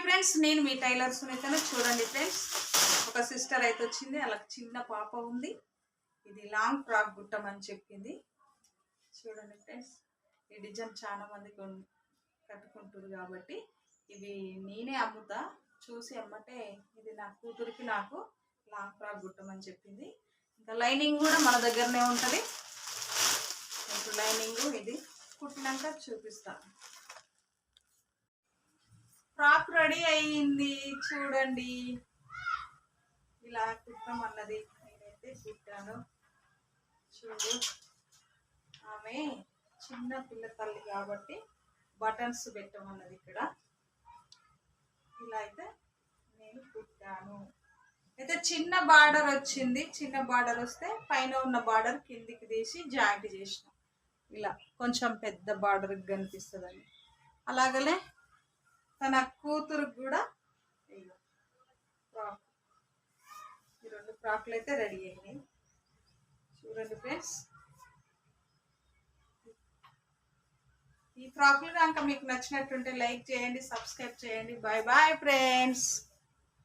Friends, నేను మీ tailor సునీతను. చూడండి friends, ఒక సిస్టర్ అయితే వచ్చింది, అలా చిన్న పాప ఉంది. ఇది లాంగ్ ఫ్రాక్ కుట్టమని చెప్పింది. చూడండి ఫ్రెండ్స్, ఈ డిజైన్ చాలా మంది కట్టుకుంటారు కాబట్టి ఇవి నేనే అమ్ముతా. చూసి అమ్మటే ఇది నా కూతురికి నాకు లాంగ్ ఫ్రాక్ కుట్టమని చెప్పింది. ఇంకా లైనింగ్ కూడా మన దగ్గరనే ఉంటుంది. ఇప్పుడు లైనింగ్ ఇది కుట్టినాక చూపిస్తాను. ఫ్రాక్ రెడీ అయ్యింది. చూడండి, ఇలా కుట్టమన్నది, నేనైతే కుట్టాను. చూడు, ఆమె చిన్న పిల్ల తల్లి కాబట్టి బటన్స్ పెట్టమన్నది. ఇక్కడ ఇలా అయితే నేను కుట్టాను. అయితే చిన్న బార్డర్ వచ్చింది. చిన్న బార్డర్ వస్తే పైన ఉన్న బార్డర్ కిందికి తీసి జాయింట్ చేసిన, ఇలా కొంచెం పెద్ద బార్డర్ కనిపిస్తుందని. అలాగనే తన కూతురుకు కూడా ఫ్రాక్, ఈ 2 ఫ్రాక్లు అయితే రెడీ అయినాయి. చూడండి ఫ్రెండ్స్, ఈ ఫ్రాక్లు కనుక మీకు నచ్చినట్టుంటే లైక్ చేయండి, సబ్స్క్రైబ్ చేయండి. Bye bye friends.